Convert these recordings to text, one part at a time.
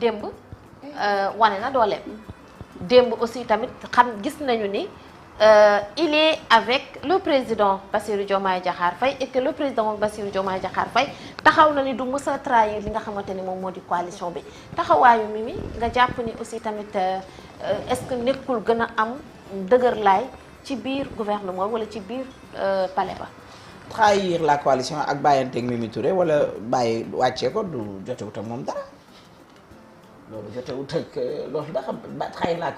démb wane na dooleem. démb aussi tamit gis nañu ni il est avec le président Bassirou Diomaye Diakhar Faye et que le président Bassirou Diomaye Diakhar Faye taxaw na ni du mës a trahir li nga xamante ni moom moo di coalition bi taxawaayu Mimi nga jàpp ni aussi tamit est-ce que nekkul gën a am dëgër laay ci biir gouvernement wala ci biir palais ba. trahir la coalition ak bàyyanteeg Mimi Touré wala bàyyi wàccee ko du jotewut ak moom dara loolu jotewut ak loolu ndax trahir la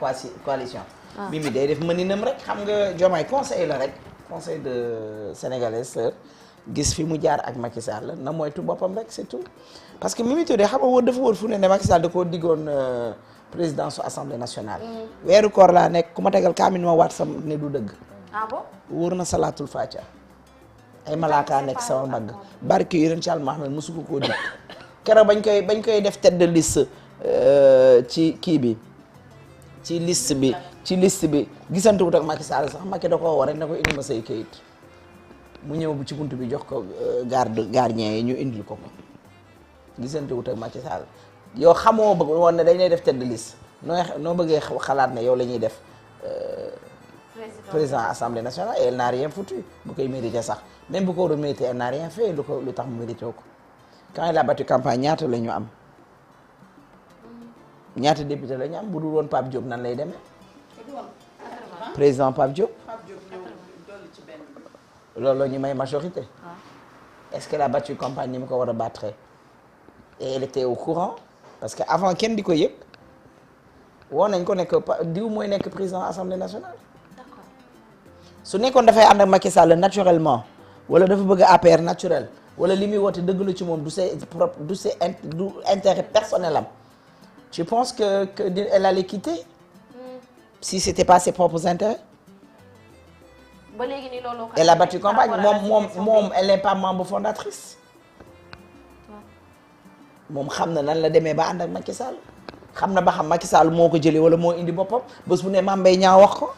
coalition. Mimi day def mëninam rek xam nga Diomaye conseil la rek conseil de sénégalais sœur gis fi mu jaar ak Macky Sall na moytu boppam rek c'est tout parce que Mimi Touré xam nga wóor dafa wóor fu ne Macky Sall da koo diggoon présidence su assemblée nationale. weeru koor laa nekk ku ma tegal kaamin ma waat sam ne du dëgg. ah bon wóor na salaatul fatiha ay malaaka nekk sama mbagg barke yonent Yàlla Muhammad musu ko koo dig keroog bañ koy def tête de liste ci kii bi ci liste bi gisante wut ak Macky Sall sax Macky da koo war rek ne ko indi ma say kayit mu ñëw ci buntu bi jox ko gardien yi ñu indil ko gisante wut ak Macky Sall yow xamoo bëgg woon ne dañ lay def tête de liste noo bëggee xalaat ne yow la ñuy def président assemblée nationale et elle n'a rien foutu bu koy mérité sax même bu ko war a mérité elle n'a rien fait lu tax mu mérité ko quand il a battu campagne ñaata la ñu am ñaata député la ñu am bu dul woon Pape Diop nan lay demee président Pape Diop loolu ñu may majorité est-ce qu'elle a battu campagne ni mu ko war a battre et elle était au courant parce que avant kenn di ko yëg woo nañ ko nekk diw mooy nekk président assemblée nationale su nekkoon dafay ànd ak Macky Sall naturellement wala dafa bëgg APR naturel wala li muy woote dëgg la ci moom du intérêt personnel am je pense que elle allait quitter si c'était pas ses propres intérêts. ba léegi nii loolu elle a battu campagne moom elle n'est pas membre fondatrice. moom xam na nan la demee ba ànd ak Macky Sall xam na ba xam Macky Sall moo ko jëlee wala moo indi boppam bés bu ne Mame Mbaye Niang wax ko.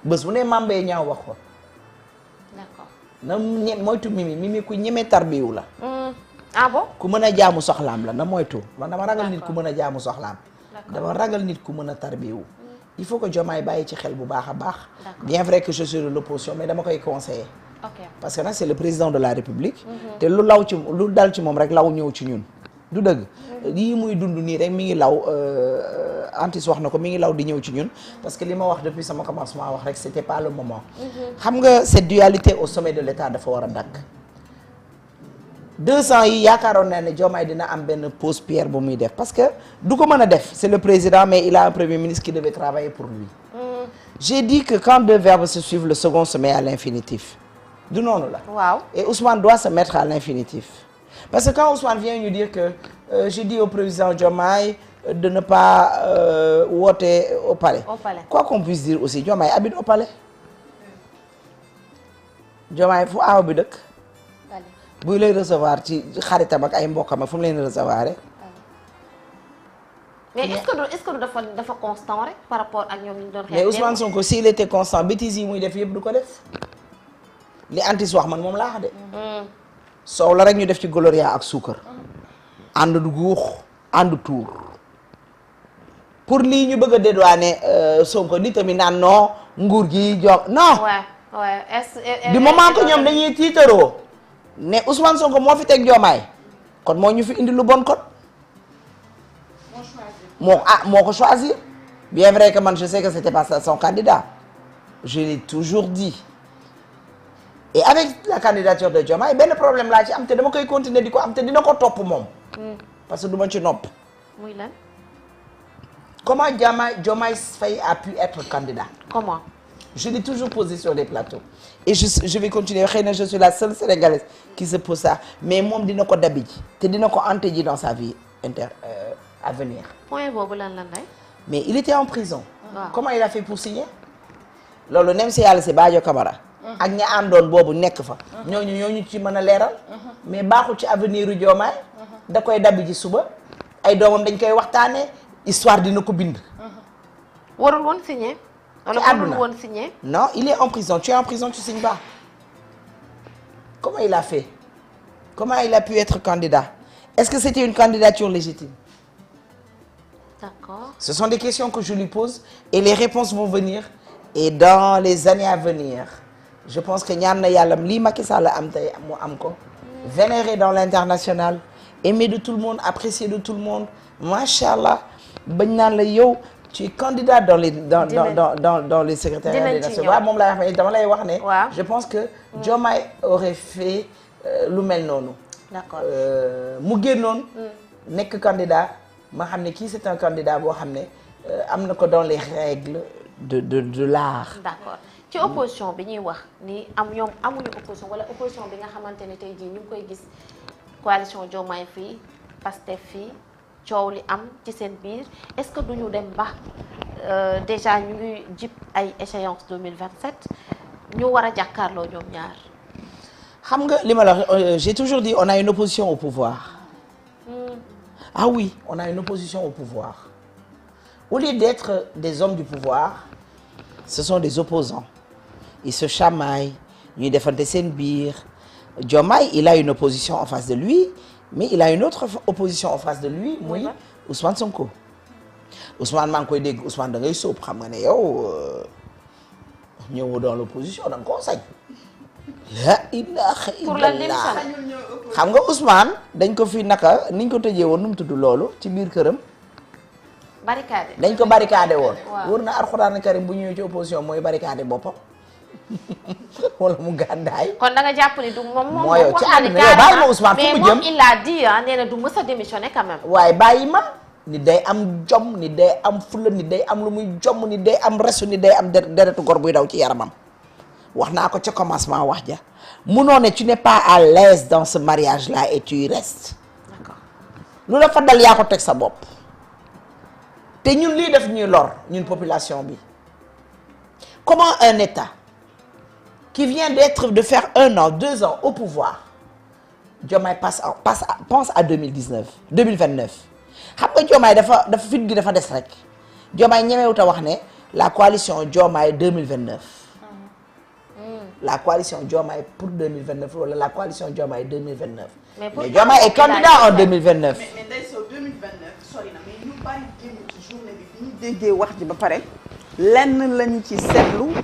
bés bu ne Mame Mbaye Niang wax ko. d'accord na moytu Mimi ku ñeme tarbiwu la. ah bon ku mën a jaamu soxlaam la na moytu. man dama ragal nit ku mën a jaamu soxlaam. dama ragal nit ku mën a tarbiwu. il faut que Diomaye bàyyi ci xel bu baax a baax. bien vrai que je suis de l'opposition mais dama koy conseiller. parce que nag c'est le président de la République. te lu dal ci moom rek law ñëw ci ñun. du dëgg lii muy dund nii rek mi ngi law Antis wax na ko mi ngi law di ñëw ci ñun parce que li ma wax depuis sama commencement wax rek c'était pas le moment. xam nga cette dualité au sommet de l'État dafa war a dakk 200 yi yaakaaroon naa ne Diomaye dina am benn pause pierre bu muy def parce que du ko mën a def c'est le président mais il a un premier ministre qui devait travailler pour lui. J'ai dit que quand deux verbes se suivent le second se met à l'infinitif du noonu la. waaw et Ousmane doit se mettre à l'infinitif. Parce que quand Ousmane vient nous dire que j'ai dit au président Diomaye de ne pas voter au palais. Quoi qu'on puisse dire aussi Diomaye habite au palais. Diomaye fu aaw bi dëkk. buy lay recevoir ci xaritam ak ay mbokkam ak fu mu leen recevoir mais est-ce que dafa constant rek par rapport ak ñoom ñu doon. mais Ousmane Sonko s'il était constant bêtises yi muy def yëpp du ko def li Antis wax man moom laa wax de. soow la rek ñu def ci Gloria ak suukar ànd du guux ànd tuur pour lii ñu bëgg a dédouaner Sonko ni tamit naan non nguur gi jox non. du moment que ñoom dañuy tiitaroo ne Ousmane Sonko moo fi teg Diomaye kon moo ñu fi indi lu bon kon. moo ko choisir bien vrai que man je sais que c'était pas son candidat je l'ai toujours dit. et avec la candidature de Diomaye benn problème laa ci am te dama koy continuer di ko am te dina ko topp moom. parce que du ma ci nopp. muy lan. comment Diomaye Faye a pu être candidat. comment. je l'ai toujours posé sur les plateaux. et je vais continuer xëy na je suis la seule sénégalaise qui se pose ça mais moom dina ko dabi ji te dina ko ante ji dans sa vie à venir. point boobu lan lay. mais il était en prison. comment il a fait pour signer. loolu nem si yàlla si Badio Camara. ak ña àndoon boobu nekk fa. ñooñu ci mën a leeral. mais baaxul ci avenir u Diomaye. da koy dabi ji suba. ay doomam dañ koy waxtaanee histoire dina ko bind. warul woon signer. ci àdduna woon signer. non il est en prison tu es en prison tu signes pas. comment il a fait. comment il a pu être candidat. est-ce que c'était une candidature légitime. D'accord. Ce sont des questions que je lui pose et les réponses vont venir. Et dans les années à venir, je pense que ñaan na yàlla lii Macky Sall am tey mu am ko. Vénéré dans l'international, aimé de tout le monde, apprécié de tout le monde. Machallah, bañ naan la yow tu es candidat dans les secrétariats des nations. waaw moom laa wax dama lay wax ne. je pense que Diomaye aurait fait lu mel noonu. D'accord. mu génnoon. nekk candidat ma xam ne kii c'est un candidat boo xam ne am na ko dans les règles de l'art. D'accord. ci opposition bi ñuy wax ni ñoom amuñu opposition wala opposition bi nga xamante ne tey jii ñu ngi koy gis coalition Diomaye fii Pastef fii coow li am ci seen biir est-ce que duñu dem ba déjà ñu ngi jip ay échéances 2027 ñu war a jàkkaarloo ñoom ñaar. xam nga li ma la wax j'ai toujours dit on a une opposition au pouvoir. Ah oui, on a une opposition au pouvoir. Au lieu d'être des hommes du pouvoir, ce sont des opposants. Ils se chamaillent, ñuy defante seen biir. Diomaye, il a une opposition en face de lui, mais il a une autre opposition en face de lui, muy Ousmane Sonko. Ousmane maa ngi koy dégg Ousmane da ngay sóob xam nga ne yow ñëwoo dans l'opposition da nga koo sañ. La ilaha illallah. Xam nga Ousmane dañ ko fi naka niñ ko tëjee woon nu mu tudd loolu ci biir këram. barricade dañ ko barricade woon. wër na Alxuraan Karim bu ñëwee ci opposition mooy barricade boppam wala mu gàddaay. kon da nga jàpp ni du moom moo yow ci àdduna yow bàyyi ma Ousmane fu mu jëm mais moom il a dit nee na du mës a démissionner quand même. waaye bàyyi ma ni day am jom ni day am fulla ni day am lu muy jom ni day am resu ni day am deretu gor buy daw ci yaramam. wax naa ko ca commencement wax ja munoo ne tu n'es pas à l'aise dans ce mariage là et tu y restes. D'accord. lu la fa dal yaa ko teg sa bopp. te ñun lii def ñuy lor ñun population bi comment un État qui vient de faire 1 an 2 ans au pouvoir Diomaye pense à 2029 xam nga Diomaye dafa fit gi dafa des rek Diomaye ñemewut a wax ne la coalition Diomaye 2029 la coalition Diomaye pour 2029 wala la coalition Diomaye 2029 mais Diomaye est candidat en 2029 mais day soo 2029 sori na mais ñu bari génn ci journée bi fi ñu déggee wax ji ba pare lenn lañu ci seetlu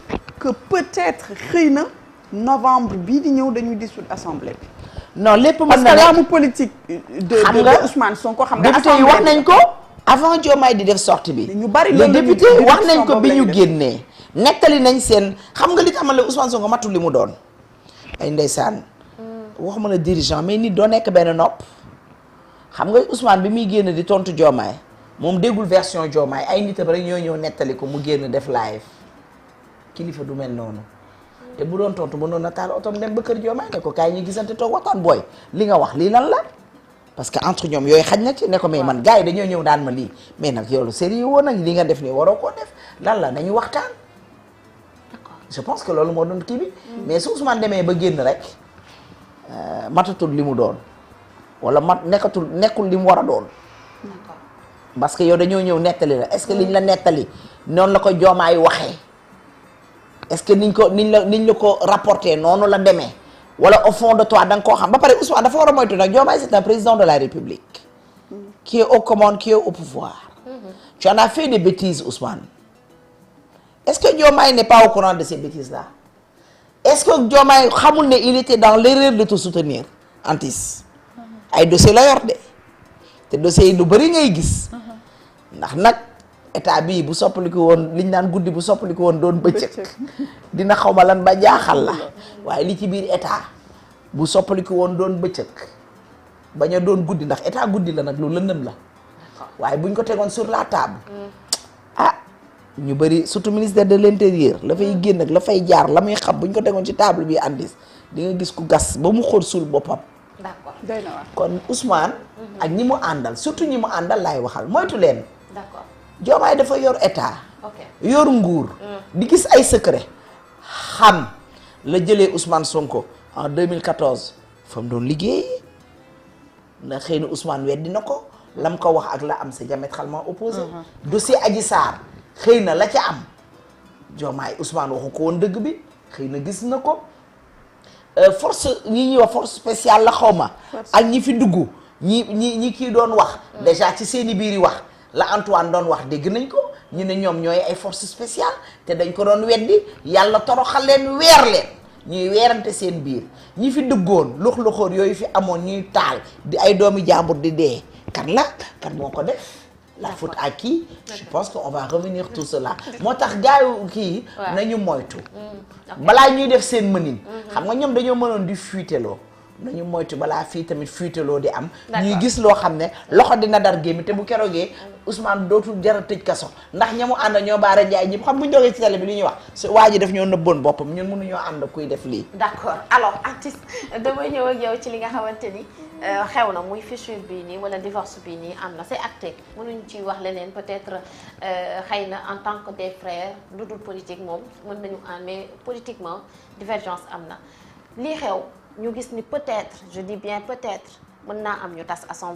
que peut-être xëy na novembre bii di ñëw dañuy dissoudre assemblée bi. non lépp mën parce na que nekk laamu politique de Ousmane Sonko xam nga député yi wax nañ ko avant Diomaye di def sortie bi ñu bari les loolu députés wax nañ ko bi ñu génnee nettali nañ seen xam nga li tax ma la Ousmane Sonko matul li mu doon ay ndeysaan waxuma la dirigeant mais nit doo nekk benn nopp xam nga Ousmane bi muy génn di tontu Diomaye moom déggul version Diomaye ay nitam rek ñoo ñëw nettali ko mu génn def live kilifa du mel noonu te bu doon tontu mënoon na taal otom dem ba kër Diomaye ne ko kaay ñu gisante toog waxtaan booy li nga wax lii lan la parce que entre ñoom yooyu xaj na ci ne ko mais man gars yi dañoo ñëw daan ma lii mais nag yow lu sérieux woon nag li nga def nii waroo koo def lan la nañu waxtaan. Je pense que loolu moo doon kii bi mais su Ousmane demee ba génn rek matatul li mu doon wala nekkul li mu war a doon. parce que yow dañoo ñëw nettali la est-ce que liñ la nettali noonu la ko Diomaye waxee est-ce que niñ la ko rapporté noonu la demee wala au fond de toi da nga koo xam ba pare Ousmane dafa war a moytu nag Diomaye c'est un président de la République qui est aux commandes qui est au pouvoir. Tu en as fait des bêtises Ousmane. Est-ce que Diomaye n'est pas au courant de ces bêtises-là? Est-ce que Diomaye xamul ne il était dans l'erreur de te soutenir Antis ay dossier la yor de te dossiers yi lu bëri ngay gis ndax nag état bii bu soppaliku woon liñ naan guddi bu soppaliku woon doon bëccëg dina xaw ma lan ba jaaxal la waaye li ci biir état bu soppaliku woon doon bëccëg bañ a doon guddi ndax état guddi la nag lu lëndëm la waaye buñ ko tegoon sur la table ñu bëri surtout ministère de l'intérieur la fay génn ak la fay jaar la muy xam bu ñu ko tegoon ci table bi Andis di nga gis ku gas ba mu xóot suul boppam. D'accord. doy na waar. kon Ousmane. ak ñi mu àndal surtout ñi mu àndal laay waxal moytu leen. D'accord. Diomaye dafa yor état. Ok. yor nguur. di gis ay secret. xam la jëlee Ousmane Sonko en 2014 fa mu doon liggéey na xëy na Ousmane weddi na ko lam ko wax ak la am c'est diamétralement opposé. dossier Adji Sarr. xëy na la ca am Diomaye Ousmane waxu ko woon dëgg bi xëy na gis na ko force ñi ñuy wax force spéciale la xaw ma ak ñi fi dugg ñi kii doon wax déjà ci seeni biir yi wax la Antoine doon wax dégg nañ ko ñu ne ñoom ñooy ay forces spéciales te dañ ko doon weddi yàlla toroxal leen weer leen ñuy weerante seen biir ñi fi dëggoon lux-luxóor yooyu fi amoon ñuy taal di ay doomi jàmbur di dee kan moo ko def la faute à qui? Je pense qu'on va revenir tout cela moo tax gaayu kii nañu moytu balaa ñuy def seen mënin xam nga ñoom dañoo mënoon di fuiteloo nañu moytu balaa fii tamit fuiteloo di am ñuy gis loo xam ne loxo dina dar gémmi te bu keroogee Ousmane dootul jar a tëj kaso ndax ñamu ànd ñoo baara njaay ñëpp xam bu ñu jógee ci télé bi li ñuy wax su waa ji daf ñoo nëbboon boppam ñun mënuñoo ànd kuy def lii d'accord alors artiste damay ñëw ak yow ci li nga xamante ni xew na muy fissure bii nii wala divorce bii nii am na c'est acté mënuñ ci wax leneen peut-être xëy na en tant que des frères lu dul politique moom mën nañu ànd mais politiquement divergence am na lii xew ñu gis ni peut-être je dis bien peut-être mën naa am ñu tas assemblée